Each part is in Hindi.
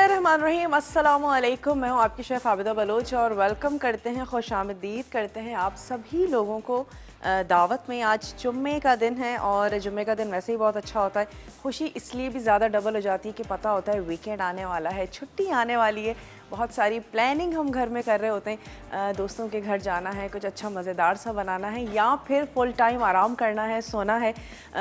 बिस्मिल्लाहिर्रहमानिर्रहीम, अस्सलामु अलैकुम। मैं हूँ आपकी शेफ़ आबिदा बलोच और वेलकम करते हैं, खुशामदीद करते हैं आप सभी लोगों को दावत में। आज जुम्मे का दिन है और जुम्मे का दिन वैसे ही बहुत अच्छा होता है। खुशी इसलिए भी ज़्यादा डबल हो जाती है कि पता होता है वीकेंड आने वाला है, छुट्टी आने वाली है। बहुत सारी प्लानिंग हम घर में कर रहे होते हैं, दोस्तों के घर जाना है, कुछ अच्छा मज़ेदार सा बनाना है या फिर फुल टाइम आराम करना है, सोना है।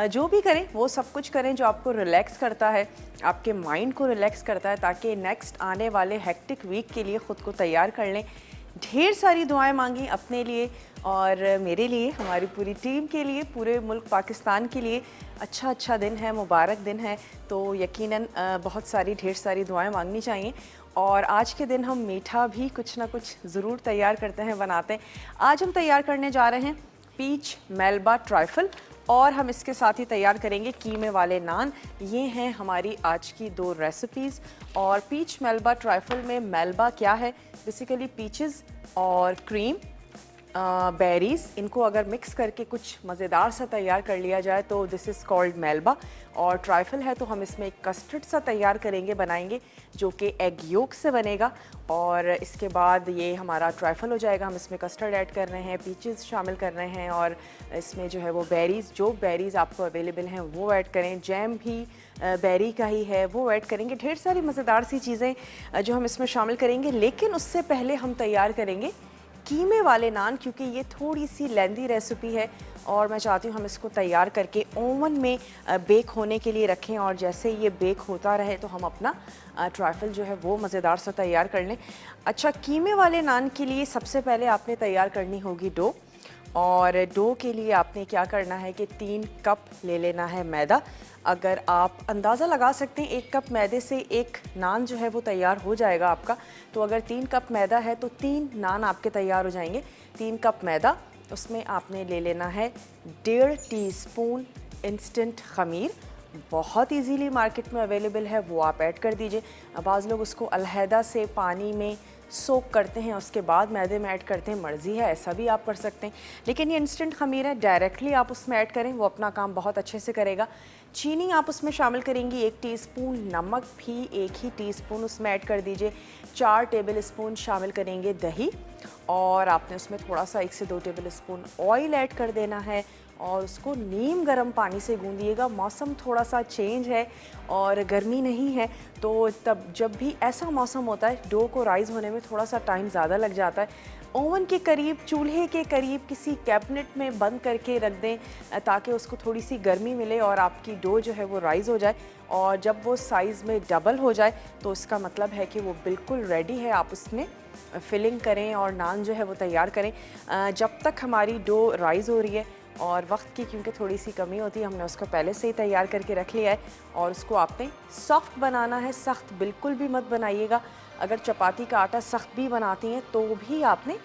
जो भी करें वो सब कुछ करें जो आपको रिलैक्स करता है, आपके माइंड को रिलैक्स करता है, ताकि नेक्स्ट आने वाले हेक्टिक वीक के लिए ख़ुद को तैयार कर लें। ढेर सारी दुआएं मांगी अपने लिए और मेरे लिए, हमारी पूरी टीम के लिए, पूरे मुल्क पाकिस्तान के लिए। अच्छा दिन है, मुबारक दिन है, तो यकीनन बहुत सारी ढेर सारी दुआएं मांगनी चाहिए। और आज के दिन हम मीठा भी कुछ ना कुछ ज़रूर तैयार करते हैं, बनाते हैं। आज हम तैयार करने जा रहे हैं पीच मेलबा ट्राइफल और हम इसके साथ ही तैयार करेंगे कीमे वाले नान। ये हैं हमारी आज की दो रेसिपीज़। और पीच मेलबा ट्राइफल में मेलबा क्या है? बेसिकली पीचेस और क्रीम, बेरीज़, इनको अगर मिक्स करके कुछ मज़ेदार सा तैयार कर लिया जाए तो दिस इज़ कॉल्ड मेलबा। और ट्राइफल है तो हम इसमें एक कस्टर्ड सा तैयार करेंगे, बनाएंगे, जो कि एग योक से बनेगा। और इसके बाद ये हमारा ट्राइफल हो जाएगा। हम इसमें कस्टर्ड ऐड कर रहे हैं, पीचेस शामिल कर रहे हैं और इसमें जो है वो बेरीज़, जो बेरीज़ आपको अवेलेबल हैं वो ऐड करें। जैम भी बेरी का ही है, वो ऐड करेंगे। ढेर सारी मज़ेदार सी चीज़ें जो हम इसमें शामिल करेंगे। लेकिन उससे पहले हम तैयार करेंगे कीमे वाले नान, क्योंकि ये थोड़ी सी लेंदी रेसिपी है और मैं चाहती हूँ हम इसको तैयार करके ओवन में बेक होने के लिए रखें। और जैसे ये बेक होता रहे तो हम अपना ट्राइफल जो है वो मज़ेदार सा तैयार कर लें। अच्छा, कीमे वाले नान के लिए सबसे पहले आपने तैयार करनी होगी डो। और डो के लिए आपने क्या करना है कि 3 कप ले लेना है मैदा। अगर आप अंदाज़ा लगा सकते हैं 1 कप मैदे से एक नान जो है वो तैयार हो जाएगा आपका। तो अगर 3 कप मैदा है तो 3 नान आपके तैयार हो जाएंगे। 3 कप मैदा, उसमें आपने ले लेना है 1.5 टीस्पून इंस्टेंट खमीर। बहुत इजीली मार्केट में अवेलेबल है, वो आप ऐड कर दीजिए। बाज़ लोग उसको अलहदा से पानी में सोक करते हैं, उसके बाद मैदे में ऐड करते हैं, मर्ज़ी है, ऐसा भी आप कर सकते हैं। लेकिन ये इंस्टेंट खमीर है, डायरेक्टली आप उसमें ऐड करें, वो अपना काम बहुत अच्छे से करेगा। चीनी आप उसमें शामिल करेंगी 1 टीस्पून, नमक भी 1 ही टीस्पून उसमें ऐड कर दीजिए। 4 टेबल स्पून शामिल करेंगे दही और आपने उसमें थोड़ा सा 1 से 2 टेबल स्पून ऑयल ऐड कर देना है और उसको नीम गर्म पानी से गूंदिएगा। मौसम थोड़ा सा चेंज है और गर्मी नहीं है, तो तब जब भी ऐसा मौसम होता है डो को राइज़ होने में थोड़ा सा टाइम ज़्यादा लग जाता है। ओवन के करीब, चूल्हे के करीब किसी कैबिनेट में बंद करके रख दें ताकि उसको थोड़ी सी गर्मी मिले और आपकी डो जो है वो राइज़ हो जाए। और जब वो साइज़ में डबल हो जाए तो इसका मतलब है कि वो बिल्कुल रेडी है। आप उसमें फिलिंग करें और नान जो है वो तैयार करें। जब तक हमारी डो राइज़ हो रही है और वक्त की क्योंकि थोड़ी सी कमी होती है, हमने उसको पहले से ही तैयार करके रख लिया है। और उसको आपने सॉफ्ट बनाना है, सख्त बिल्कुल भी मत बनाइएगा। अगर चपाती का आटा सख्त भी बनाती हैं तो भी आपने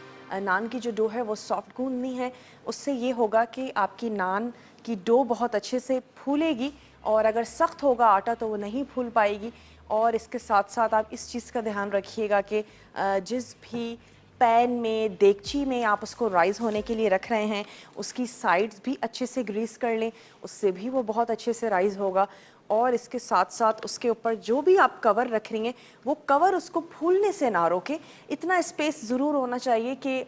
नान की जो डो है वो सॉफ्ट गूंदनी है। उससे ये होगा कि आपकी नान की डो बहुत अच्छे से फूलेगी और अगर सख्त होगा आटा तो वो नहीं फूल पाएगी। और इसके साथ साथ आप इस चीज़ का ध्यान रखिएगा कि जिस भी पैन में, देगची में आप उसको राइज़ होने के लिए रख रहे हैं, उसकी साइड्स भी अच्छे से ग्रीस कर लें, उससे भी वो बहुत अच्छे से राइज़ होगा। और इसके साथ साथ उसके ऊपर जो भी आप कवर रख रही हैं वो कवर उसको फूलने से ना रोके। इतना स्पेस ज़रूर होना चाहिए कि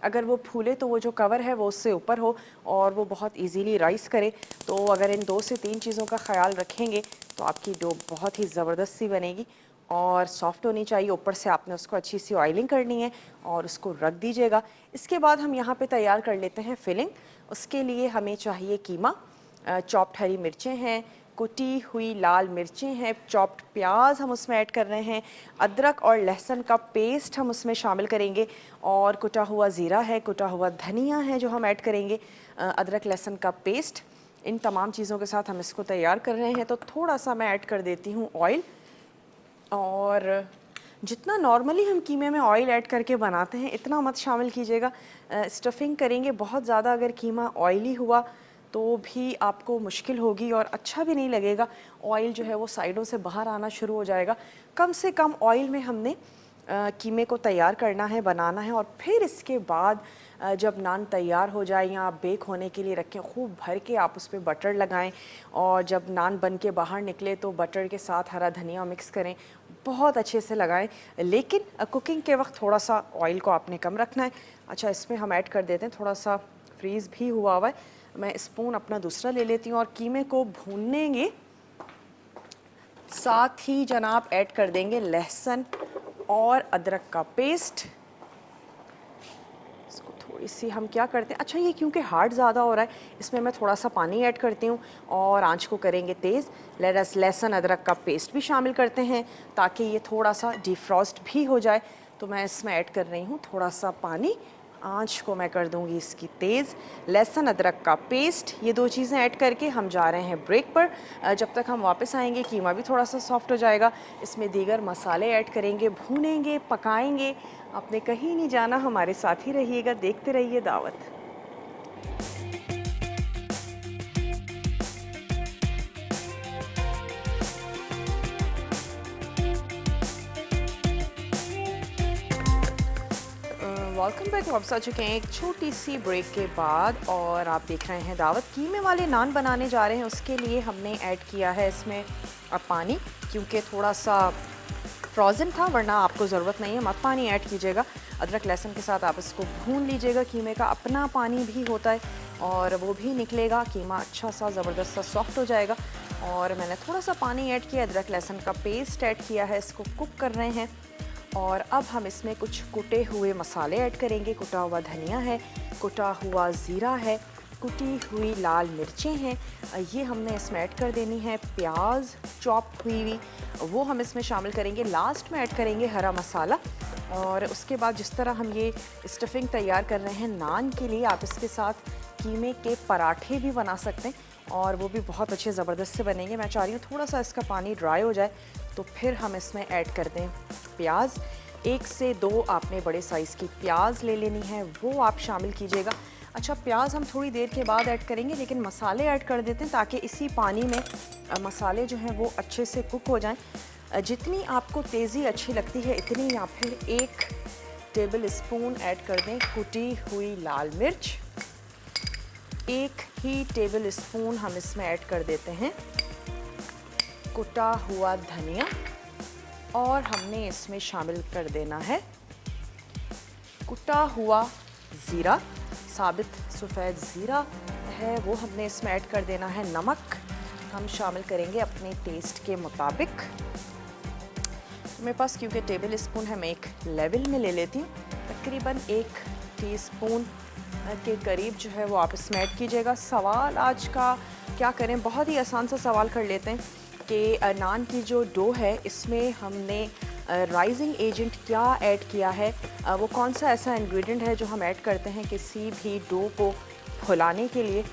अगर वो फूले तो वो जो कवर है वो उससे ऊपर हो और वो बहुत इजीली राइज़ करे। तो अगर इन 2 से 3 चीज़ों का ख्याल रखेंगे तो आपकी डो बहुत ही ज़बरदस्त सी बनेगी और सॉफ्ट होनी चाहिए। ऊपर से आपने उसको अच्छी सी ऑयलिंग करनी है और उसको रख दीजिएगा। इसके बाद हम यहाँ पे तैयार कर लेते हैं फिलिंग। उसके लिए हमें चाहिए कीमा, चॉप्ड हरी मिर्चें हैं, कुटी हुई लाल मिर्चें हैं, चॉप्ड प्याज हम उसमें ऐड कर रहे हैं, अदरक और लहसुन का पेस्ट हम उसमें शामिल करेंगे और कुटा हुआ ज़ीरा है, कुटा हुआ धनिया है जो हम ऐड करेंगे, अदरक लहसुन का पेस्ट। इन तमाम चीज़ों के साथ हम इसको तैयार कर रहे हैं। तो थोड़ा सा मैं ऐड कर देती हूँ ऑयल। और जितना नॉर्मली हम कीमे में ऑयल ऐड करके बनाते हैं इतना मत शामिल कीजिएगा। स्टफिंग करेंगे बहुत ज़्यादा, अगर कीमा ऑयली हुआ तो भी आपको मुश्किल होगी और अच्छा भी नहीं लगेगा। ऑयल जो है वो साइडों से बाहर आना शुरू हो जाएगा। कम से कम ऑयल में हमने कीमे को तैयार करना है, बनाना है। और फिर इसके बाद जब नान तैयार हो जाए या आप बेक होने के लिए रखें, खूब भर के आप उस पर बटर लगाएं और जब नान बन के बाहर निकले तो बटर के साथ हरा धनिया मिक्स करें, बहुत अच्छे से लगाएं। लेकिन कुकिंग के वक्त थोड़ा सा ऑयल को आपने कम रखना है। अच्छा, इसमें हम ऐड कर देते हैं थोड़ा सा फ्रीज़ भी हुआ हुआ है, मैं स्पून अपना दूसरा ले लेती हूँ और कीमे को भूनेंगे। साथ ही जनाब ऐड कर देंगे लहसुन और अदरक का पेस्ट। इसको थोड़ी सी हम क्या करते हैं, अच्छा ये क्योंकि हार्ड ज़्यादा हो रहा है, इसमें मैं थोड़ा सा पानी ऐड करती हूँ और आंच को करेंगे तेज़। लहसुन अदरक का पेस्ट भी शामिल करते हैं ताकि ये थोड़ा सा डिफ्रॉस्ट भी हो जाए। तो मैं इसमें ऐड कर रही हूँ थोड़ा सा पानी, आंच को मैं कर दूंगी इसकी तेज़। लहसुन अदरक का पेस्ट, ये दो चीज़ें ऐड करके हम जा रहे हैं ब्रेक पर। जब तक हम वापस आएंगे कीमा भी थोड़ा सा सॉफ्ट हो जाएगा। इसमें दीगर मसाले ऐड करेंगे, भूनेंगे, पकाएंगे। आपने कहीं नहीं जाना, हमारे साथ ही रहिएगा, देखते रहिए दावत। Welcome back. वापस आ चुके हैं एक छोटी सी ब्रेक के बाद और आप देख रहे हैं दावत। कीमे वाले नान बनाने जा रहे हैं, उसके लिए हमने ऐड किया है इसमें अब पानी, क्योंकि थोड़ा सा फ्रोज़न था, वरना आपको ज़रूरत नहीं है, मत पानी ऐड कीजिएगा। अदरक लहसुन के साथ आप इसको भून लीजिएगा। कीमे का अपना पानी भी होता है और वो भी निकलेगा, कीमा अच्छा सा ज़बरदस्त सा सॉफ्ट हो जाएगा। और मैंने थोड़ा सा पानी ऐड किया, अदरक लहसुन का पेस्ट ऐड किया है, इसको कुक कर रहे हैं। और अब हम इसमें कुछ कुटे हुए मसाले ऐड करेंगे। कुटा हुआ धनिया है, कुटा हुआ ज़ीरा है, कुटी हुई लाल मिर्चें हैं, ये हमने इसमें ऐड कर देनी है। प्याज चॉप हुई हुई वो हम इसमें शामिल करेंगे। लास्ट में ऐड करेंगे हरा मसाला। और उसके बाद जिस तरह हम ये स्टफिंग तैयार कर रहे हैं नान के लिए, आप इसके साथ कीमे के पराठे भी बना सकते हैं और वो भी बहुत अच्छे ज़बरदस्त से बनेंगे। मैं चाह रही हूँ थोड़ा सा इसका पानी ड्राई हो जाए तो फिर हम इसमें ऐड कर दें प्याज। 1 से 2 आपने बड़े साइज़ की प्याज ले लेनी है, वो आप शामिल कीजिएगा। अच्छा, प्याज हम थोड़ी देर के बाद ऐड करेंगे, लेकिन मसाले ऐड कर देते हैं ताकि इसी पानी में मसाले जो हैं वो अच्छे से कुक हो जाएं। जितनी आपको तेज़ी अच्छी लगती है इतनी, या फिर 1 टेबल स्पून ऐड कर दें कुटी हुई लाल मिर्च। 1 ही टेबल स्पून हम इसमें ऐड कर देते हैं कुटा हुआ धनिया। और हमने इसमें शामिल कर देना है कुटा हुआ ज़ीरा, साबित सफ़ेद ज़ीरा है वो हमने इसमें ऐड कर देना है। नमक हम शामिल करेंगे अपने टेस्ट के मुताबिक। मेरे पास क्योंकि टेबल स्पून है, मैं एक लेवल में ले लेती हूँ। तकरीबन 1 टीस्पून के करीब जो है वो आप इसमें ऐड कीजिएगा। सवाल आज का क्या करें, बहुत ही आसान सा सवाल कर लेते हैं कि नान की जो डो है इसमें हमने राइजिंग एजेंट क्या ऐड किया है। वो कौन सा ऐसा इंग्रेडिएंट है जो हम ऐड करते हैं किसी भी डो को फुलाने के लिए।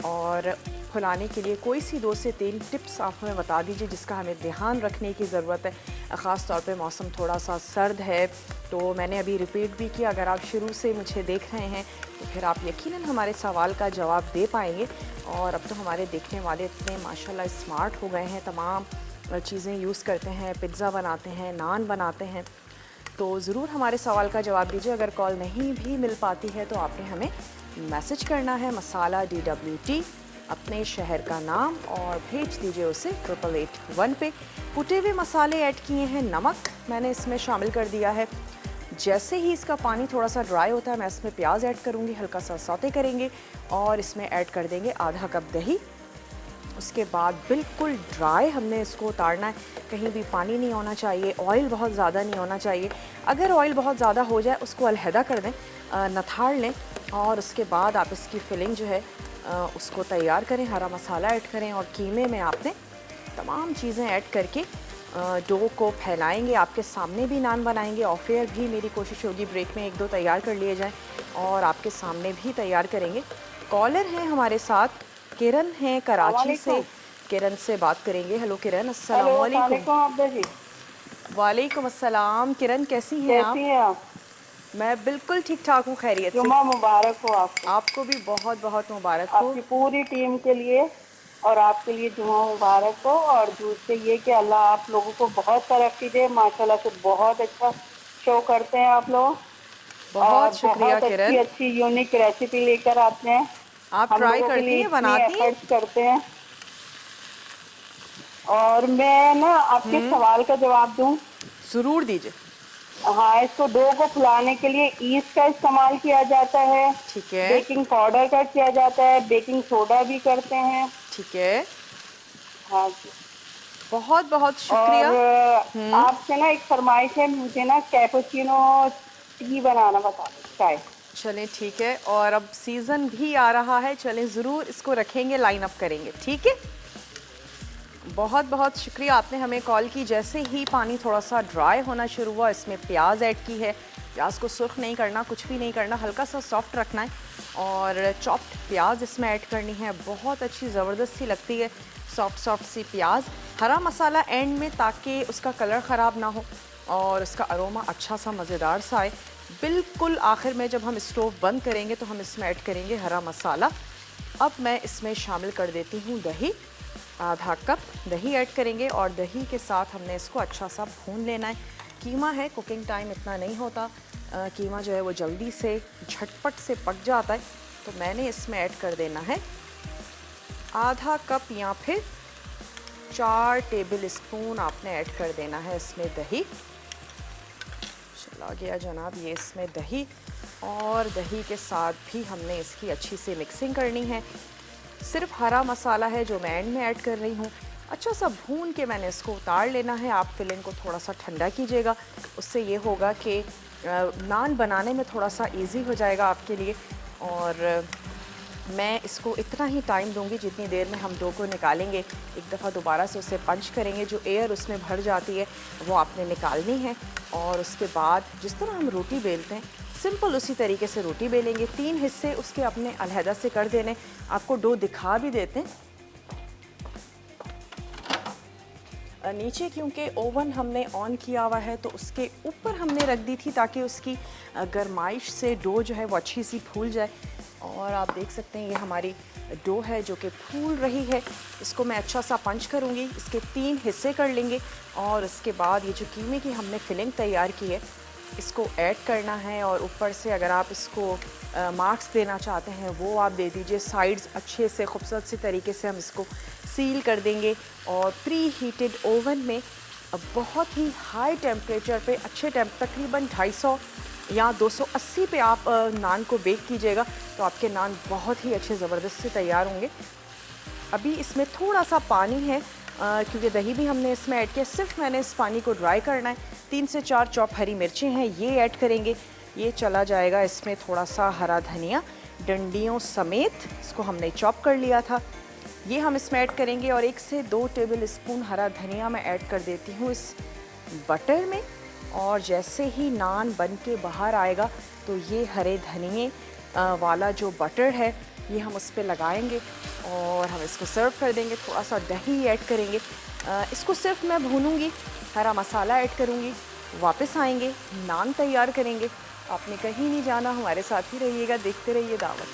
और फुलाने के लिए कोई सी 2 से 3 टिप्स आप हमें बता दीजिए जिसका हमें ध्यान रखने की ज़रूरत है। ख़ास तौर पे मौसम थोड़ा सा सर्द है, तो मैंने अभी रिपीट भी किया। अगर आप शुरू से मुझे देख रहे हैं तो फिर आप यकीनन हमारे सवाल का जवाब दे पाएंगे। और अब तो हमारे देखने वाले इतने माशाल्लाह स्मार्ट हो गए हैं, तमाम चीज़ें यूज़ करते हैं, पिज़्ज़ा बनाते हैं, नान बनाते हैं। तो ज़रूर हमारे सवाल का जवाब दीजिए। अगर कॉल नहीं भी मिल पाती है तो आपने हमें मैसेज करना है मसाला DWT, अपने शहर का नाम, और भेज दीजिए उसे 8881 पे। कुटे हुए मसाले ऐड किए हैं, नमक मैंने इसमें शामिल कर दिया है। जैसे ही इसका पानी थोड़ा सा ड्राई होता है मैं इसमें प्याज ऐड करूँगी, हल्का सा सौते करेंगे और इसमें ऐड कर देंगे आधा कप दही। उसके बाद बिल्कुल ड्राई हमने इसको उतारना है, कहीं भी पानी नहीं होना चाहिए, ऑयल बहुत ज़्यादा नहीं होना चाहिए। अगर ऑयल बहुत ज़्यादा हो जाए उसको अलहदा कर दें, नथाड़ लें और उसके बाद आप इसकी फिलिंग जो है उसको तैयार करें। हरा मसाला ऐड करें और कीमे में आपने तमाम चीज़ें ऐड करके डो को फैलाएंगे। आपके सामने भी नान बनाएंगे, ऑफ एयर भी मेरी कोशिश होगी ब्रेक में 1-2 तैयार कर लिए जाएं और आपके सामने भी तैयार करेंगे। कॉलर हैं हमारे साथ, किरण हैं कराची से, किरण से बात करेंगे। हेलो किरण, अस्सलाम वालेकुम। वालेकुम अस्सलाम। किरण कैसी हैं आप? मैं बिल्कुल ठीक ठाक हूँ, खैरियत से। जुम्मा मुबारक हो आपको। आपको भी बहुत बहुत मुबारक हो। आपकी पूरी टीम के लिए और आपके लिए जुम्मा मुबारक हो। और दूसरे ये कि अल्लाह आप लोगों को बहुत तरक्की दे, माशाल्लाह से बहुत अच्छा शो करते हैं आप लोग। और बहुत शुक्रिया बहुत अच्छी किरण। अच्छी यूनिक रेसिपी लेकर आते हैं। आप हम ट्राई लोगों के करती लिए हैं, इतनी बनाती हैं? एफर्ट्स करते हैं। और मैं ना आपके सवाल का जवाब दूं। ज़रूर दीजिए। हाँ, इसको डो को फुलाने के लिए ईस्ट का इस्तेमाल किया जाता है, ठीक है, बेकिंग पाउडर का किया जाता है, बेकिंग सोडा भी करते हैं। ठीक है। हाँ जी। बहुत बहुत और शुक्रिया। हम्म। आपसे ना एक फरमाइश है, मुझे ना कैपुचिनो टी बनाना बता दो, चाय। चलें ठीक है, और अब सीज़न भी आ रहा है, चलें ज़रूर इसको रखेंगे, लाइन अप करेंगे, ठीक है। बहुत बहुत शुक्रिया, आपने हमें कॉल की। जैसे ही पानी थोड़ा सा ड्राई होना शुरू हुआ, इसमें प्याज ऐड की है। प्याज को सुर्ख नहीं करना, कुछ भी नहीं करना, हल्का सा सॉफ्ट रखना है। और चॉप्ड प्याज इसमें ऐड करनी है, बहुत अच्छी ज़बरदस्त सी लगती है सॉफ्ट सॉफ्ट सी प्याज। हरा मसाला एंड में, ताकि उसका कलर ख़राब ना हो और उसका अरोमा अच्छा सा मज़ेदार सा आए। बिल्कुल आखिर में जब हम स्टोव बंद करेंगे तो हम इसमें ऐड करेंगे हरा मसाला। अब मैं इसमें शामिल कर देती हूँ दही। आधा कप दही ऐड करेंगे और दही के साथ हमने इसको अच्छा सा भून लेना है। कीमा है, कुकिंग टाइम इतना नहीं होता, कीमा जो है वो जल्दी से झटपट से पक जाता है। तो मैंने इसमें ऐड कर देना है आधा कप या फिर 4 टेबल स्पून आपने ऐड कर देना है इसमें दही। चला गया जनाब ये इसमें दही, और दही के साथ भी हमने इसकी अच्छी से मिक्सिंग करनी है। सिर्फ हरा मसाला है जो मैं एंड में ऐड कर रही हूँ। अच्छा सा भून के मैंने इसको उतार लेना है। आप फिलिंग को थोड़ा सा ठंडा कीजिएगा, उससे ये होगा कि नान बनाने में थोड़ा सा इजी हो जाएगा आपके लिए। और मैं इसको इतना ही टाइम दूंगी जितनी देर में हम डो को निकालेंगे। एक दफ़ा दोबारा से उसे पंच करेंगे, जो एयर उसमें भर जाती है वो आपने निकालनी है। और उसके बाद जिस तरह हम रोटी बेलते हैं, सिंपल उसी तरीके से रोटी बेलेंगे। 3 हिस्से उसके अपने अलहदा से कर देने। आपको डो दिखा भी देते हैं। नीचे क्योंकि ओवन हमने ऑन किया हुआ है तो उसके ऊपर हमने रख दी थी, ताकि उसकी गर्माइश से डो जो है वो अच्छी सी फूल जाए। और आप देख सकते हैं ये हमारी डो है जो कि फूल रही है। इसको मैं अच्छा सा पंच करूँगी, इसके 3 हिस्से कर लेंगे। और उसके बाद ये जो कीमे की हमने फिलिंग तैयार की है इसको ऐड करना है। और ऊपर से अगर आप इसको मार्क्स देना चाहते हैं वो आप दे दीजिए। साइड्स अच्छे से खूबसूरत सी तरीके से हम इसको सील कर देंगे। और प्री हीटेड ओवन में बहुत ही हाई टेम्परेचर पे, अच्छे तकरीबन 250 या 280 पे आप नान को बेक कीजिएगा, तो आपके नान बहुत ही अच्छे ज़बरदस्त से तैयार होंगे। अभी इसमें थोड़ा सा पानी है क्योंकि दही भी हमने इसमें ऐड किया। सिर्फ मैंने इस पानी को ड्राई करना है। 3 से 4 चॉप हरी मिर्चें हैं, ये ऐड करेंगे। ये चला जाएगा इसमें थोड़ा सा हरा धनिया डंडियों समेत, इसको हमने चॉप कर लिया था, ये हम इसमें ऐड करेंगे। और 1 से 2 टेबल स्पून हरा धनिया मैं ऐड कर देती हूँ इस बटर में। और जैसे ही नान बन के बाहर आएगा तो ये हरे धनिए वाला जो बटर है ये हम उस पर लगाएंगे और हम इसको सर्व कर देंगे। थोड़ा सा दही ऐड करेंगे। इसको सिर्फ मैं भूनूंगी, हरा मसाला ऐड करूंगी, वापस आएंगे, नान तैयार करेंगे। आपने कहीं नहीं जाना, हमारे साथ ही रहिएगा, देखते रहिए दावत।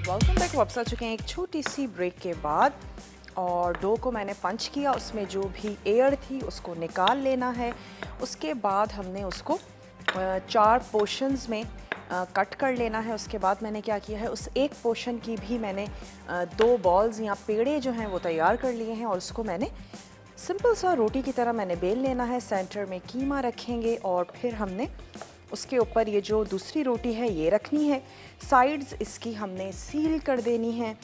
Welcome back. वापस आ चुके हैं एक छोटी सी ब्रेक के बाद। और डो को मैंने पंच किया, उसमें जो भी एयर थी उसको निकाल लेना है। उसके बाद हमने उसको 4 पोर्शंस में कट कर लेना है। उसके बाद मैंने क्या किया है, उस एक पोर्शन की भी मैंने 2 बॉल्स या पेड़े जो हैं वो तैयार कर लिए हैं। और उसको मैंने सिंपल सा रोटी की तरह मैंने बेल लेना है। सेंटर में कीमा रखेंगे और फिर हमने उसके ऊपर ये जो दूसरी रोटी है ये रखनी है। साइड्स इसकी हमने सील कर देनी है।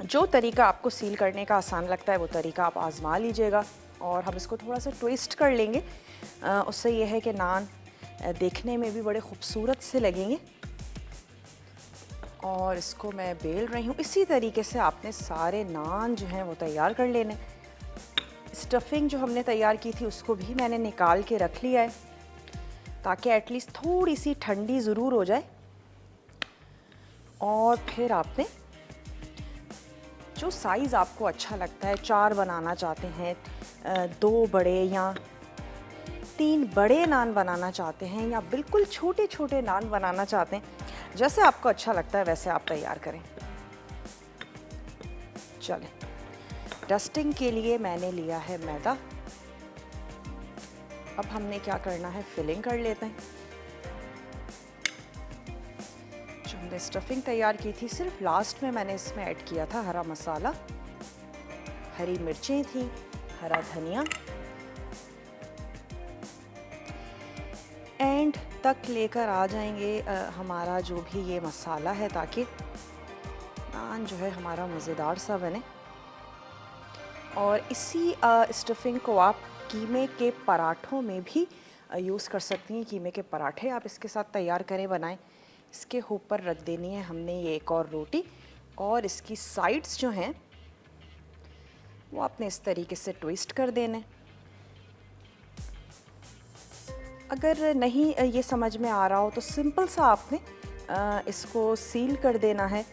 जो तरीका आपको सील करने का आसान लगता है वो तरीका आप आजमा लीजिएगा। और हम इसको थोड़ा सा ट्विस्ट कर लेंगे, उससे ये है कि नान देखने में भी बड़े खूबसूरत से लगेंगे। और इसको मैं बेल रही हूँ। इसी तरीके से आपने सारे नान जो हैं वो तैयार कर लेने। स्टफिंग जो हमने तैयार की थी उसको भी मैंने निकाल के रख लिया है, ताकि एटलीस्ट थोड़ी सी ठंडी ज़रूर हो जाए। और फिर आपने जो साइज़ आपको अच्छा लगता है, 4 बनाना चाहते हैं, 2 बड़े या 3 बड़े नान बनाना चाहते हैं या बिल्कुल छोटे छोटे नान बनाना चाहते हैं, जैसे आपको अच्छा लगता है वैसे आप तैयार करें। चलें, डस्टिंग के लिए मैंने लिया है मैदा। अब हमने क्या करना है, फिलिंग कर लेते हैं। जो हमने स्टफिंग तैयार की थी, सिर्फ लास्ट में मैंने इसमें ऐड किया था हरा मसाला, हरी मिर्चें थी, हरा धनिया। एंड तक लेकर आ जाएंगे हमारा जो भी ये मसाला है, ताकि नान जो है हमारा मज़ेदार सा बने। और इसी स्टफिंग को आप कीमे के पराठों में भी यूज़ कर सकती हैं। कीमे के पराठे आप इसके साथ तैयार करें, बनाएं। इसके ऊपर रख देनी है हमने ये एक और रोटी, और इसकी साइड्स जो हैं वो आपने इस तरीके से ट्विस्ट कर देने। अगर नहीं ये समझ में आ रहा हो तो सिंपल सा आपने इसको सील कर देना है।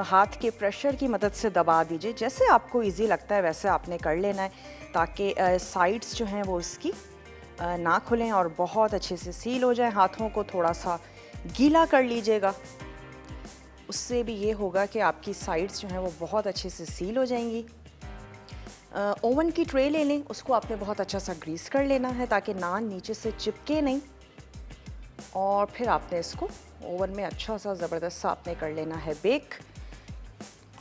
हाथ के प्रेशर की मदद से दबा दीजिए, जैसे आपको इजी लगता है वैसे आपने कर लेना है, ताकि साइड्स जो हैं वो इसकी ना खुलें और बहुत अच्छे से सील हो जाए। हाथों को थोड़ा सा गीला कर लीजिएगा, उससे भी ये होगा कि आपकी साइड्स जो हैं वो बहुत अच्छे से सील हो जाएंगी। ओवन की ट्रे ले लें, उसको आपने बहुत अच्छा सा ग्रीस कर लेना है ताकि नान नीचे से चिपके नहीं। और फिर आपने इसको ओवन में अच्छा सा ज़बरदस्त सा आपने कर लेना है बेक।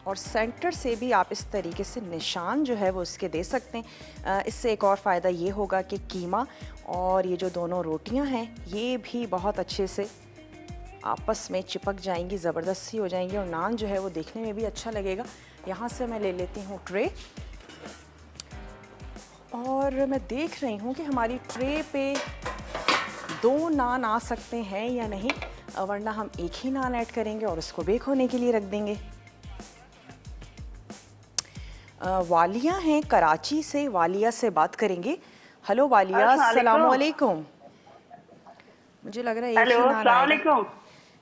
और सेंटर से भी आप इस तरीके से निशान जो है वो इसके दे सकते हैं। इससे एक और फ़ायदा ये होगा कि कीमा और ये जो दोनों रोटियां हैं ये भी बहुत अच्छे से आपस में चिपक जाएंगी, ज़बरदस्त सी हो जाएंगी, और नान जो है वो देखने में भी अच्छा लगेगा। यहाँ से मैं ले लेती हूँ ट्रे, और मैं देख रही हूँ कि हमारी ट्रे पे 2 नान आ सकते हैं या नहीं, वरना हम एक ही नान ऐड करेंगे और उसको बेक होने के लिए रख देंगे। वालिया हैं कराची से, वालिया से बात करेंगे। हेलो वालिया, अस्सलाम वालेकुम। मुझे लग रहा है एक ही नान आएगा।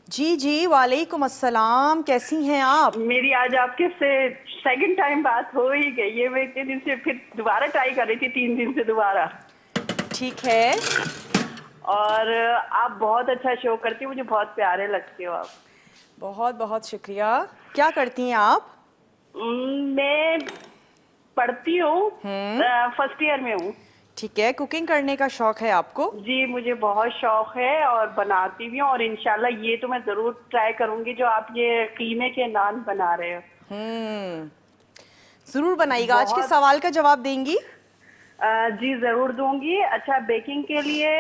जी जी, वालेकुम अस्सलाम, कैसी हैं आप? मेरी आज आपके से सेकंड टाइम बात हो ही गई है। मैं इतने दिन से फिर दोबारा ट्राई कर रही थी, 3 दिन से दोबारा। ठीक है। और आप बहुत अच्छा शो करती हो, मुझे बहुत प्यारे लगते हो आप। बहुत बहुत शुक्रिया। क्या करती हैं आप? मैं पढ़ती हूँ, फर्स्ट ईयर में हूँ। ठीक है। कुकिंग करने का शौक है आपको? जी, मुझे बहुत शौक है और बनाती भी हूँ, और इंशाल्लाह ये तो मैं जरूर ट्राई करूंगी जो आप ये कीमे के नान बना रहे हो। जरूर बनाइएगा। आज के सवाल का जवाब देंगी? जी जरूर दूंगी। अच्छा, बेकिंग के लिए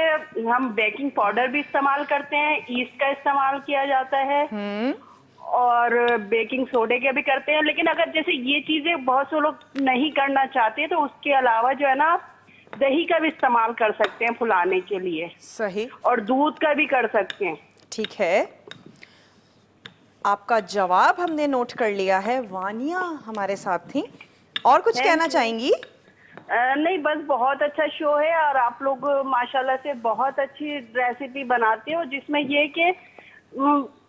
हम बेकिंग पाउडर भी इस्तेमाल करते हैं, ईस्ट का इस्तेमाल किया जाता है, और बेकिंग सोडे के भी करते हैं। लेकिन अगर जैसे ये चीजें बहुत से लोग नहीं करना चाहते तो उसके अलावा जो है ना, दही का भी इस्तेमाल कर सकते हैं फुलाने के लिए। सही। और दूध का भी कर सकते हैं। ठीक है, आपका जवाब हमने नोट कर लिया है। वानिया हमारे साथ थी, और कुछ कहना चाहेंगी? नहीं, बस बहुत अच्छा शो है, और आप लोग माशाल्लाह से बहुत अच्छी रेसिपी बनाते हो, जिसमें ये कि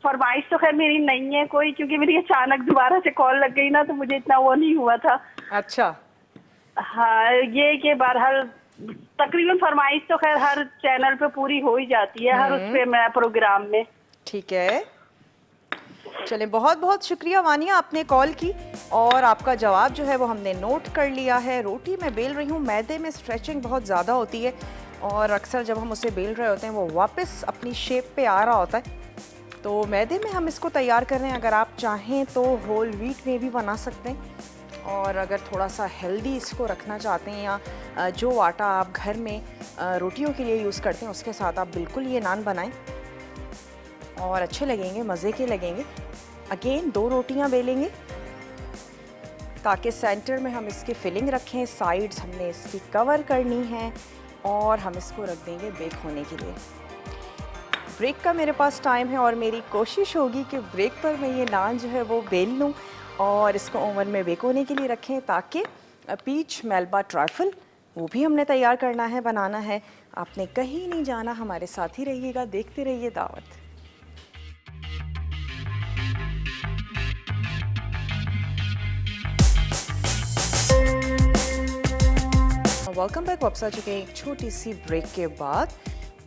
फरमाइश तो खैर मेरी नहीं है कोई, क्योंकि मेरी अचानक दोबारा से कॉल लग गई ना, तो मुझे इतना वो नहीं हुआ था। अच्छा। हाँ, ये कि बहरहाल तकरीबन फरमाइश तो खैर हर चैनल पे पूरी हो ही जाती है, हर उस पे मैं प्रोग्राम में। ठीक है, चले, बहुत बहुत शुक्रिया वानिया, आपने कॉल की और आपका जवाब जो है वो हमने नोट कर लिया है। रोटी मैं बेल रही हूँ, मैदे में स्ट्रेचिंग बहुत ज़्यादा होती है और अक्सर जब हम उसे बेल रहे होते हैं वो वापस अपनी शेप पे आ रहा होता है, तो मैदे में हम इसको तैयार कर रहे हैं। अगर आप चाहें तो होल व्हीट में भी बना सकते हैं, और अगर थोड़ा सा हेल्दी इसको रखना चाहते हैं या जो आटा आप घर में रोटियों के लिए यूज़ करते हैं उसके साथ आप बिल्कुल ये नान बनाएं और अच्छे लगेंगे, मज़े के लगेंगे। अगेन 2 रोटियां बेलेंगे ताकि सेंटर में हम इसकी फिलिंग रखें, साइड्स हमने इसकी कवर करनी है और हम इसको रख देंगे बेक होने के लिए। ब्रेक का मेरे पास टाइम है और मेरी कोशिश होगी कि ब्रेक पर मैं ये नान जो है वो बेल लूँ और इसको ओवन में बेक होने के लिए रखें, ताकि पीच मेल्बा ट्रफल वो भी हमने तैयार करना है, बनाना है। आपने कहीं नहीं जाना, हमारे साथ ही रहिएगा, देखते रहिए दावत। Welcome back. वापस आ चुके हैं एक छोटी सी ब्रेक के बाद,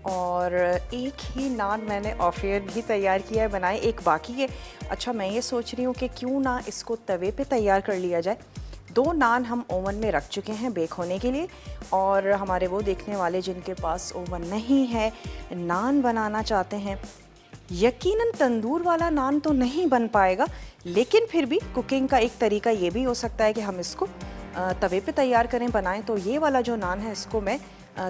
और एक ही नान मैंने ऑफ एयर भी तैयार किया है, बनाए, एक बाकी है। अच्छा, मैं ये सोच रही हूँ कि क्यों ना इसको तवे पे तैयार कर लिया जाए। 2 नान हम ओवन में रख चुके हैं बेक होने के लिए, और हमारे वो देखने वाले जिनके पास ओवन नहीं है, नान बनाना चाहते हैं, यकीनन तंदूर वाला नान तो नहीं बन पाएगा, लेकिन फिर भी कुकिंग का एक तरीका ये भी हो सकता है कि हम इसको तवे पे तैयार करें, बनाएं। तो ये वाला जो नान है इसको मैं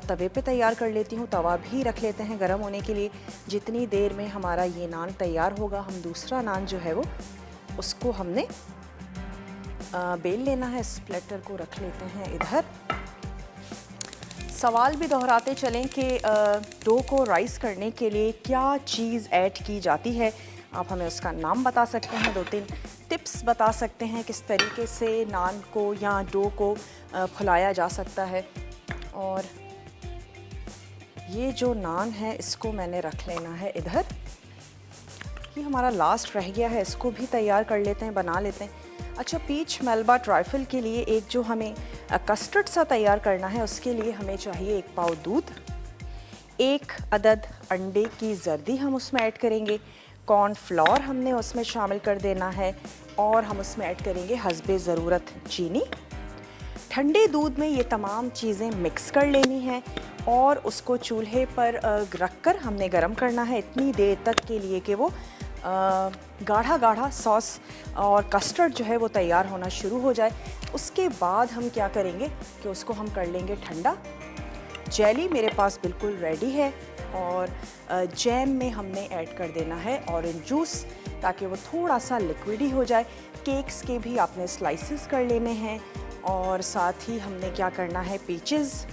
तवे पे तैयार कर लेती हूँ। तवा भी रख लेते हैं गर्म होने के लिए। जितनी देर में हमारा ये नान तैयार होगा, हम दूसरा नान जो है वो उसको हमने बेल लेना है। स्प्लेटर को रख लेते हैं इधर। सवाल भी दोहराते चलें कि डो को राइस करने के लिए क्या चीज़ ऐड की जाती है। आप हमें उसका नाम बता सकते हैं, 2-3 टिप्स बता सकते हैं किस तरीके से नान को या डो को फुलाया जा सकता है। और ये जो नान है इसको मैंने रख लेना है इधर। ये हमारा लास्ट रह गया है, इसको भी तैयार कर लेते हैं, बना लेते हैं। अच्छा, पीच मेल्बा ट्राइफल के लिए एक जो हमें कस्टर्ड सा तैयार करना है, उसके लिए हमें चाहिए 1 पाव दूध, 1 अदद अंडे की जर्दी हम उसमें ऐड करेंगे, कॉर्नफ्लोर हमने उसमें शामिल कर देना है, और हम उसमें ऐड करेंगे हस्बे ज़रूरत चीनी। ठंडे दूध में ये तमाम चीज़ें मिक्स कर लेनी हैं और उसको चूल्हे पर रख कर हमने गरम करना है इतनी देर तक के लिए कि वो गाढ़ा गाढ़ा सॉस और कस्टर्ड जो है वो तैयार होना शुरू हो जाए। उसके बाद हम क्या करेंगे कि उसको हम कर लेंगे ठंडा। जेली मेरे पास बिल्कुल रेडी है, और जैम में हमने ऐड कर देना है ऑरेंज जूस, ताकि वो थोड़ा सा लिक्विडी हो जाए। केक्स के भी आपने स्लाइसेस कर लेने हैं, और साथ ही हमने क्या करना है, पीचेस,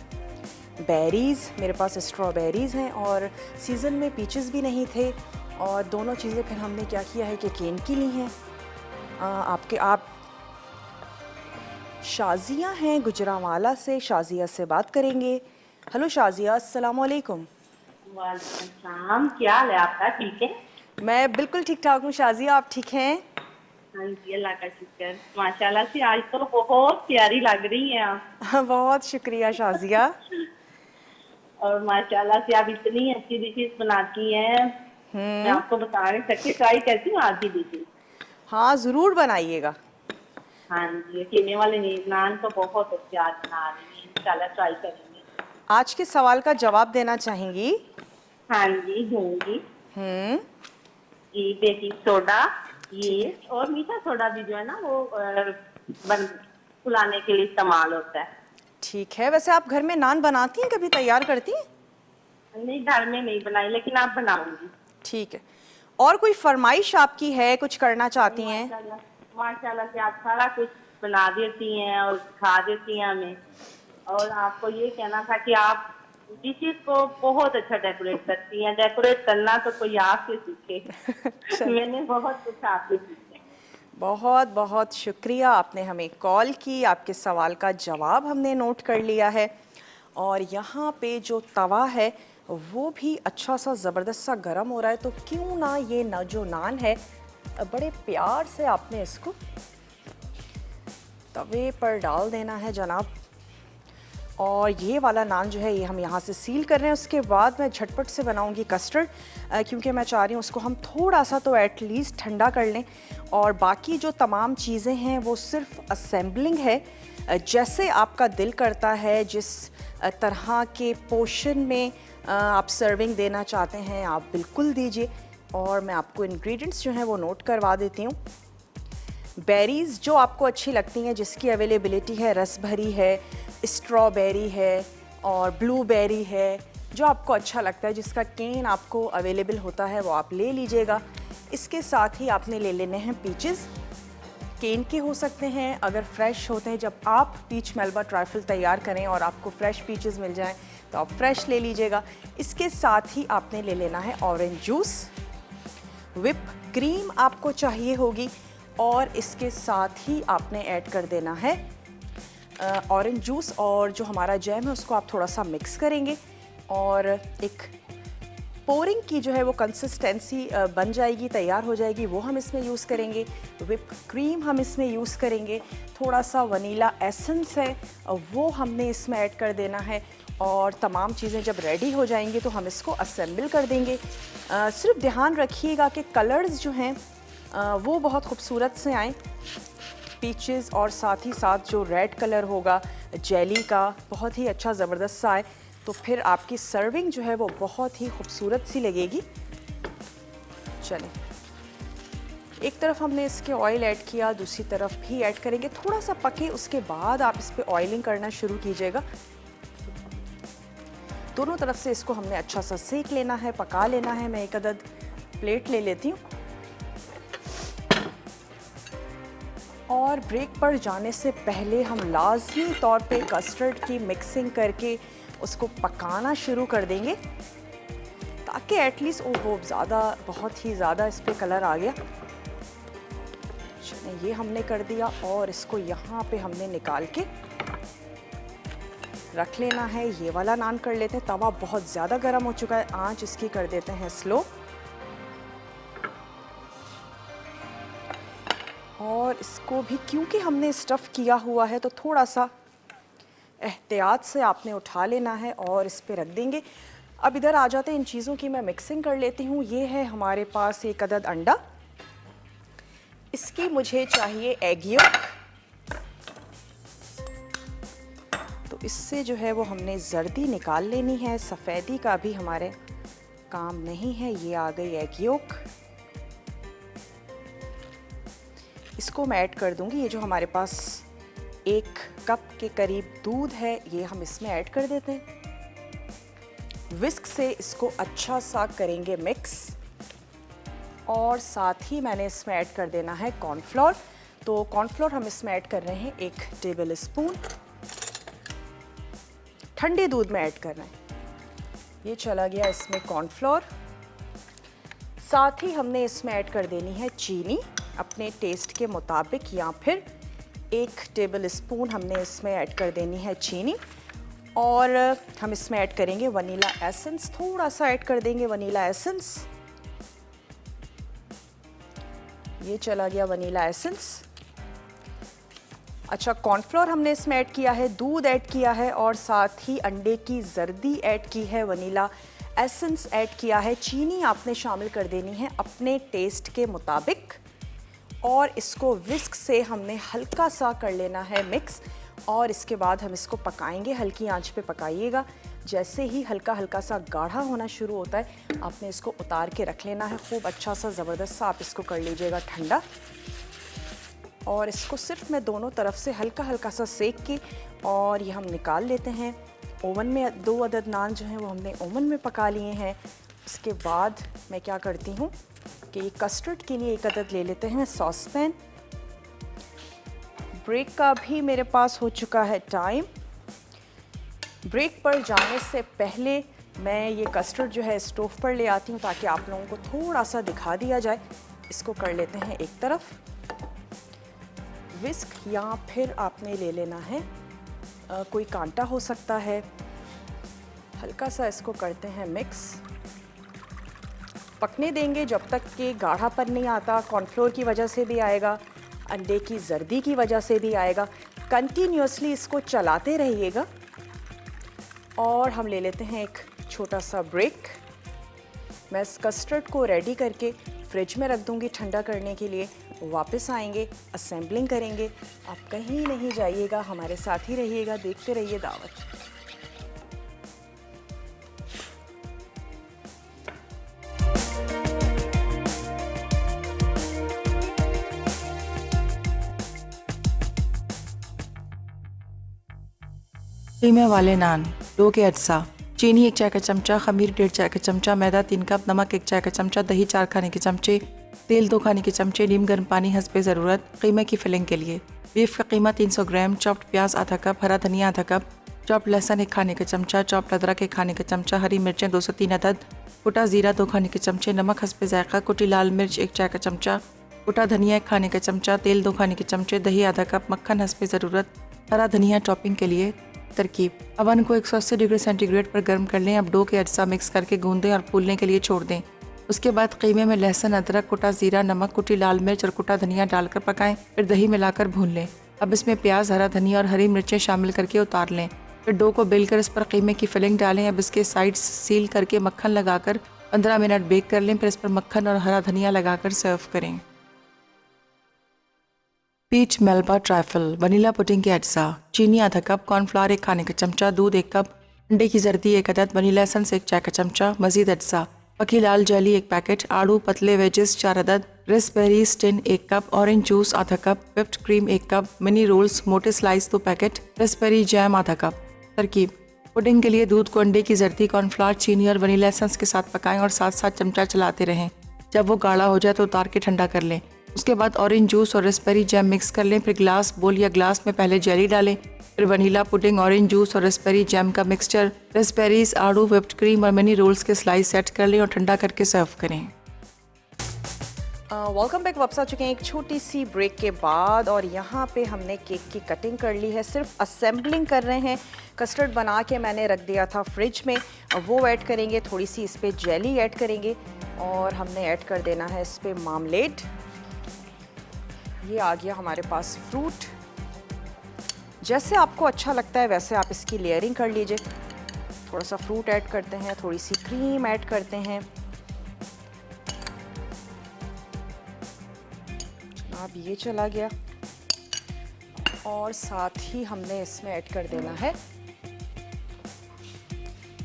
बेरीज़, मेरे पास स्ट्रॉबेरीज़ हैं और सीज़न में पीचेस भी नहीं थे, और दोनों चीज़ें फिर हमने क्या किया है कि केन की ली हैं। आप शाजिया हैं गुजरांवाला से, शाजिया से बात करेंगे। हेलो शाजिया, अस्सलाम वालेकुम। वालेकुम सलाम, क्या हाल है आपका? ठीक है? मैं बिल्कुल ठीक ठाक हूँ शाजिया, आप ठीक हैं? हाँ जी, अल्लाह का शुक्र। माशाल्लाह से आज तो बहुत प्यारी लग रही हैं आप। बहुत शुक्रिया शाजिया। और माशाल्लाह से आप इतनी अच्छी डिशेस बनाती हैं, मैं आपको बता नहीं सकती। ट्राई करती हूँ आज की डिशेस। हाँ, ज़रूर बनाइएगा। हाँ जी, कीमे वाले नान तो बहुत अच्छे आज बना रही हैं, इंशाल्लाह ट्राई करेंगे। आज के सवाल का जवाब देना चाहेंगी? हाँ जी, दूंगी। हम्म, ये बेकिंग सोडा, ये और मीठा सोडा भी जो है ना वो फुलाने के लिए इस्तेमाल होता है। ठीक है। वैसे आप घर में नान बनाती हैं, कभी तैयार करती हैं? नहीं, घर में नहीं बनाई, लेकिन आप बनाऊंगी। ठीक है। और कोई फरमाइश आपकी है, कुछ करना चाहती हैं? माशाल्लाह से आप सारा कुछ बना देती हैं और खा देती हैं हमें। और आपको ये कहना था कि आप डिशेस को बहुत अच्छा डेकोरेट करती हैं। डेकोरेट करना तो कोई आपसे सीखे। मैंने बहुत कुछ आपसे सीखा। बहुत बहुत शुक्रिया, आपने हमें कॉल की, आपके सवाल का जवाब हमने नोट कर लिया है। और यहाँ पे जो तवा है वो भी अच्छा सा ज़बरदस्त सा गर्म हो रहा है, तो क्यों ना ये जो नान है बड़े प्यार से आपने इसको तवे पर डाल देना है जनाब। और ये वाला नान जो है ये हम यहाँ से सील कर रहे हैं। उसके बाद मैं झटपट से बनाऊंगी कस्टर्ड, क्योंकि मैं चाह रही हूँ उसको हम थोड़ा सा तो एटलीस्ट ठंडा कर लें, और बाकी जो तमाम चीज़ें हैं वो सिर्फ असेंबलिंग है। जैसे आपका दिल करता है, जिस तरह के पोर्शन में आप सर्विंग देना चाहते हैं, आप बिल्कुल दीजिए। और मैं आपको इंग्रेडिएंट्स जो हैं वो नोट करवा देती हूँ। बेरीज़ जो आपको अच्छी लगती हैं, जिसकी अवेलेबिलिटी है, रसभरी है, स्ट्रॉबेरी है और ब्लूबेरी है, जो आपको अच्छा लगता है, जिसका केन आपको अवेलेबल होता है वो आप ले लीजिएगा। इसके साथ ही आपने ले लेने हैं पीचेस। केन के हो सकते हैं, अगर फ्रेश होते हैं। जब आप पीच मेल्बा ट्राइफल तैयार करें और आपको फ्रेश पीचेस मिल जाएं तो आप फ्रेश ले लीजिएगा। इसके साथ ही आपने ले लेना है ऑरेंज जूस, व्हिप क्रीम आपको चाहिए होगी, और इसके साथ ही आपने ऐड कर देना है ऑरेंज जूस, और जो हमारा जैम है उसको आप थोड़ा सा मिक्स करेंगे और एक पोरिंग की जो है वो कंसिस्टेंसी बन जाएगी, तैयार हो जाएगी, वो हम इसमें यूज़ करेंगे। whip क्रीम हम इसमें यूज़ करेंगे। थोड़ा सा वनीला एसेंस है वो हमने इसमें ऐड कर देना है। और तमाम चीज़ें जब रेडी हो जाएंगी तो हम इसको असेंबल कर देंगे। सिर्फ ध्यान रखिएगा कि कलर्स जो हैं वो बहुत खूबसूरत से आएँ, पीचेस और साथ ही साथ जो रेड कलर होगा जेली का बहुत ही अच्छा ज़बरदस्त सा आए, तो फिर आपकी सर्विंग जो है वो बहुत ही खूबसूरत सी लगेगी। चलें, एक तरफ हमने इसके ऑयल ऐड किया, दूसरी तरफ भी ऐड करेंगे। थोड़ा सा पके उसके बाद आप इस पर ऑयलिंग करना शुरू कीजिएगा। दोनों तरफ से इसको हमने अच्छा सा सेक लेना है, पका लेना है। मैं एक अदद प्लेट ले लेती हूँ और ब्रेक पर जाने से पहले हम लाजमी तौर पे कस्टर्ड की मिक्सिंग करके उसको पकाना शुरू कर देंगे, ताकि एटलीस्ट वो ज़्यादा बहुत ही ज़्यादा इस पर कलर आ गया। चलिए, ये हमने कर दिया और इसको यहाँ पे हमने निकाल के रख लेना है। ये वाला नान कर लेते हैं। तवा बहुत ज़्यादा गर्म हो चुका है, आंच इसकी कर देते हैं स्लो। और इसको भी क्योंकि हमने स्टफ़ किया हुआ है तो थोड़ा सा एहतियात से आपने उठा लेना है और इस पे रख देंगे। अब इधर आ जाते हैं, इन चीज़ों की मैं मिक्सिंग कर लेती हूँ। ये है हमारे पास एक अदद अंडा, इसकी मुझे चाहिए एग योक। तो इससे जो है वो हमने जर्दी निकाल लेनी है, सफ़ेदी का भी हमारे काम नहीं है। ये आ गई एग योक, इसको मैं ऐड कर दूंगी। ये जो हमारे पास 1 कप के करीब दूध है, ये हम इसमें ऐड कर देते हैं। विस्क से इसको अच्छा सा करेंगे मिक्स और साथ ही मैंने इसमें ऐड कर देना है कॉर्नफ्लोर। तो कॉर्नफ्लोर हम इसमें ऐड कर रहे हैं 1 टेबल स्पून। ठंडे दूध में ऐड करना है। ये चला गया इसमें कॉर्नफ्लोर। साथ ही हमने इसमें ऐड कर देनी है चीनी अपने टेस्ट के मुताबिक, या फिर 1 टेबल स्पून हमने इसमें ऐड कर देनी है चीनी। और हम इसमें ऐड करेंगे वनीला एसेंस, थोड़ा सा ऐड कर देंगे वनीला एसेंस। ये चला गया वनीला एसेंस। अच्छा, कॉर्नफ्लोर हमने इसमें ऐड किया है, दूध ऐड किया है और साथ ही अंडे की जर्दी ऐड की है, वनीला एसेंस ऐड किया है। चीनी आपने शामिल कर देनी है अपने टेस्ट के मुताबिक और इसको विस्क से हमने हल्का सा कर लेना है मिक्स। और इसके बाद हम इसको पकाएंगे, हल्की आंच पे पकाइएगा। जैसे ही हल्का हल्का सा गाढ़ा होना शुरू होता है, आपने इसको उतार के रख लेना है। खूब अच्छा सा ज़बरदस्त सा आप इसको कर लीजिएगा ठंडा। और इसको सिर्फ मैं दोनों तरफ से हल्का हल्का सा सेक के और ये हम निकाल लेते हैं। ओवन में 2 अदद नान जो हैं वो हमने ओवन में पका लिए हैं। इसके बाद मैं क्या करती हूँ कि ये कस्टर्ड के लिए 1 अदद ले लेते हैं सॉस पैन। ब्रेक का भी मेरे पास हो चुका है टाइम। ब्रेक पर जाने से पहले मैं ये कस्टर्ड जो है स्टोव पर ले आती हूँ, ताकि आप लोगों को थोड़ा सा दिखा दिया जाए। इसको कर लेते हैं एक तरफ। विस्क या फिर आपने ले लेना है कोई कांटा हो सकता है। हल्का सा इसको करते हैं मिक्स, पकने देंगे जब तक कि गाढ़ापन नहीं आता। कॉर्नफ्लोर की वजह से भी आएगा, अंडे की जर्दी की वजह से भी आएगा। कंटिन्यूसली इसको चलाते रहिएगा। और हम ले लेते हैं एक छोटा सा ब्रेक। मैं इस कस्टर्ड को रेडी करके फ्रिज में रख दूंगी ठंडा करने के लिए। वापस आएंगे, असेंबलिंग करेंगे। आप कहीं नहीं जाइएगा, हमारे साथ ही रहिएगा, देखते रहिए दावत। कीमे वाले नान, 2 के अज्जा, चीनी 1 चाय का चमचा, खमीर 1.5 चाय का चमचा, मैदा 3 कप, नमक 1 चाय का चमचा, दही 4 खाने के चमचे, तेल 2 खाने के चमचे, नीम गर्म पानी हस्बे ज़रूरत। कीमे की फिलिंग के लिए बीफ का कीमा 300 ग्राम, चॉप्ड प्याज आधा कप, हरा धनिया आधा कप, चॉप्ड लहसुन 1 खाने का चमचा, चॉप्ड अदरक 1 खाने का चमचा, हरी मिर्चें 203 अदद, कुटा ज़ीरा 2 खाने के चमचे, नमक हस्बे जायका, कुटी लाल मिर्च 1 चाय का चमचा, कुटा धनिया 1 खाने का चमचा, तेल 2 खाने के चमचे, दही आधा कप, मक्खन हस्बे ज़रूरत, हरा धनिया टॉपिंग के लिए, तरकीब, अवन को 180 डिग्री सेंटीग्रेड पर गर्म कर लें। अब डो के अज्जा मिक्स करके गूंदें और फूलने के लिए छोड़ दें। उसके बाद कीमे में लहसुन, अदरक, कुटा ज़ीरा, नमक, कुटी लाल मिर्च और कुटा धनिया डालकर पकाएं। फिर दही मिलाकर भून लें। अब इसमें प्याज, हरा धनिया और हरी मिर्चें शामिल करके उतार लें। फिर डो को बेलकर इस पर कीमे की फिलिंग डालें। अब इसके साइड्स सील करके मक्खन लगाकर 15 मिनट बेक कर लें। फिर इस पर मक्खन और हरा धनिया लगाकर सर्व करें। Peach melba trifle, vanilla pudding के अज्जा, चीनी आधा कप, कॉर्नफ्लावर 1 खाने का चमचा, दूध 1 कप, अंडे की जर्दी 1 अदद, वनीला एसेंस 1 चाय का चमचा, मजीद अज्जा, पकी लाल जेली 1 पैकेट, आड़ू पतले वेजेस 4 अदद, रेसबेरी स्टिन 1 कप, ऑरेंज जूस आधा कप, व्हिप्ड क्रीम 1 कप, मिनी रोल्स मोटे स्लाइस 2 पैकेट, रेसबेरी जैम आधा कप। तरकीब, पुडिंग के लिए दूध को अंडे की जर्दी, कॉर्नफ्लावर, चीनी और वनीला एसेंस के साथ पकाएं और साथ साथ चमचा चलाते रहें। जब वो गाढ़ा हो जाए तो उतार के ठंडा कर लें। उसके बाद ऑरेंज जूस और रेसबेरी जैम मिक्स कर लें। फिर ग्लास, बोल या ग्लास में पहले जेली डालें। फिर वनीला पुडिंग, ऑरेंज जूस और रेसबेरी जैम का मिक्सचर, रेसबेरीज, आड़ू, व्हिप्ड क्रीम और मिनी रोल्स के स्लाइस सेट कर लें और ठंडा करके सर्व करें। Welcome back. वापस आ चुके हैं एक छोटी सी ब्रेक के बाद और यहाँ पे हमने केक की कटिंग कर ली है, सिर्फ असेंबलिंग कर रहे हैं। कस्टर्ड बना के मैंने रख दिया था फ्रिज में, वो ऐड करेंगे। थोड़ी सी इस पर जेली ऐड करेंगे और हमने ऐड कर देना है इस पर मार्मलेड। ये आ गया हमारे पास फ्रूट। जैसे आपको अच्छा लगता है वैसे आप इसकी लेयरिंग कर लीजिए। थोड़ा सा फ्रूट ऐड करते हैं, थोड़ी सी क्रीम ऐड करते हैं। अब ये चला गया और साथ ही हमने इसमें ऐड कर देना है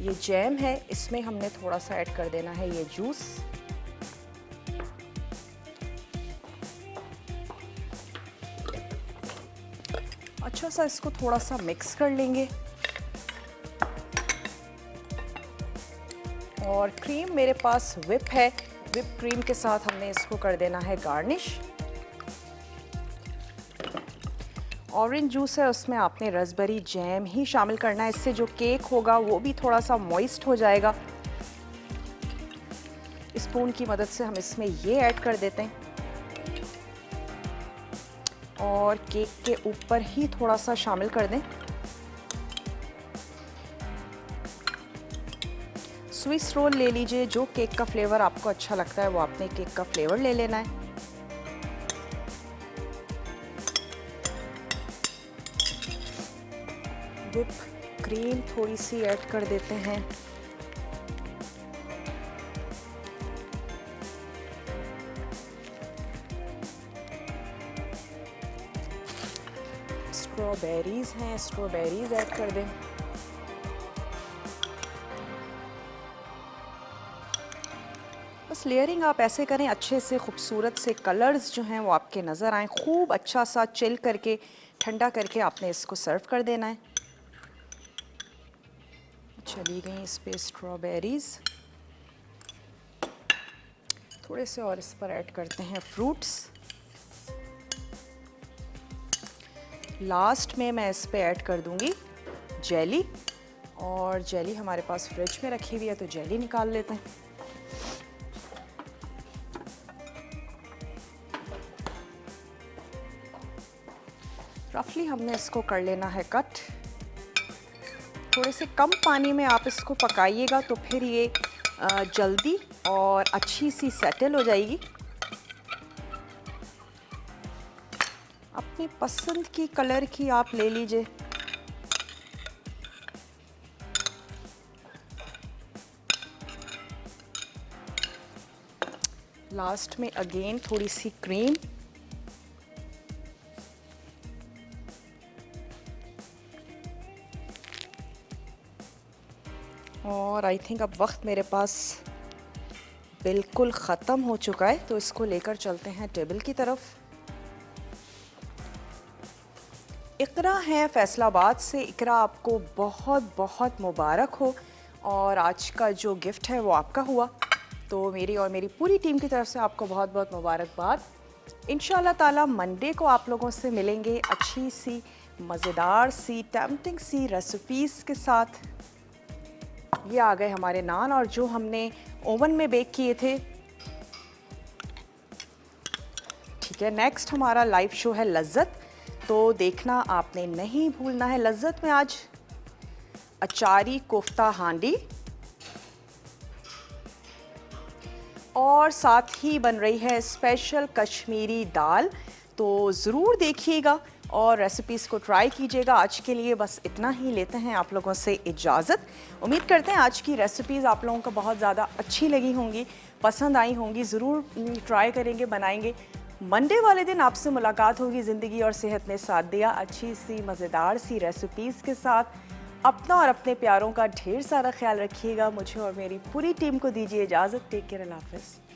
ये जैम है, इसमें हमने थोड़ा सा ऐड कर देना है ये जूस। अच्छा सा इसको थोड़ा सा मिक्स कर लेंगे और क्रीम मेरे पास व्हिप है, व्हिप क्रीम के साथ हमने इसको कर देना है गार्निश। ऑरेंज जूस है, उसमें आपने रास्पबेरी जैम ही शामिल करना है, इससे जो केक होगा वो भी थोड़ा सा मॉइस्ट हो जाएगा। स्पून की मदद से हम इसमें ये ऐड कर देते हैं और केक के ऊपर ही थोड़ा सा शामिल कर दें। स्विस रोल ले लीजिए, जो केक का फ्लेवर आपको अच्छा लगता है वो आपने केक का फ्लेवर ले लेना है। व्हिप क्रीम थोड़ी सी ऐड कर देते हैं। स्ट्रॉबेरीज हैं, स्ट्रॉबेरीज ऐड कर दें। बस लेयरिंग आप ऐसे करें अच्छे से, खूबसूरत से कलर्स जो हैं वो आपके नज़र आएँ। खूब अच्छा सा चिल करके, ठंडा करके आपने इसको सर्व कर देना है। चली गई इस पे स्ट्रॉबेरीज, थोड़े से और इस पर ऐड करते हैं फ्रूट्स। लास्ट में मैं इस पे ऐड कर दूंगी जेली, और जेली हमारे पास फ्रिज में रखी हुई है तो जेली निकाल लेते हैं। रफली हमने इसको कर लेना है कट। थोड़े से कम पानी में आप इसको पकाइएगा तो फिर ये जल्दी और अच्छी सी सेटल हो जाएगी। अपनी पसंद की कलर की आप ले लीजिए। लास्ट में अगेन थोड़ी सी क्रीम, और आई थिंक अब वक्त मेरे पास बिल्कुल ख़त्म हो चुका है तो इसको लेकर चलते हैं टेबल की तरफ। इकरा है फैसलाबाद से। इकरा, आपको बहुत बहुत मुबारक हो और आज का जो गिफ्ट है वो आपका हुआ, तो मेरी और मेरी पूरी टीम की तरफ से आपको बहुत बहुत मुबारकबाद। इंशाल्लाह ताला मंडे को आप लोगों से मिलेंगे अच्छी सी मज़ेदार सी टेम्पटिंग सी रेसिपीज़ के साथ। ये आ गए हमारे नान और जो हमने ओवन में बेक किए थे। ठीक है, नेक्स्ट हमारा लाइव शो है लज्जत, तो देखना आपने नहीं भूलना है। लज्जत में आज अचारी कोफ्ता हांडी और साथ ही बन रही है स्पेशल कश्मीरी दाल। तो ज़रूर देखिएगा और रेसिपीज़ को ट्राई कीजिएगा। आज के लिए बस इतना ही, लेते हैं आप लोगों से इजाज़त। उम्मीद करते हैं आज की रेसिपीज़ आप लोगों को बहुत ज़्यादा अच्छी लगी होंगी, पसंद आई होंगी। ज़रूर ट्राई करेंगे, बनाएंगे। मंडे वाले दिन आपसे मुलाकात होगी ज़िंदगी और सेहत ने साथ दिया अच्छी सी मज़ेदार सी रेसिपीज़ के साथ। अपना और अपने प्यारों का ढेर सारा ख्याल रखिएगा। मुझे और मेरी पूरी टीम को दीजिए इजाज़त। टेक केयर, अल्लाह हाफ़िज़।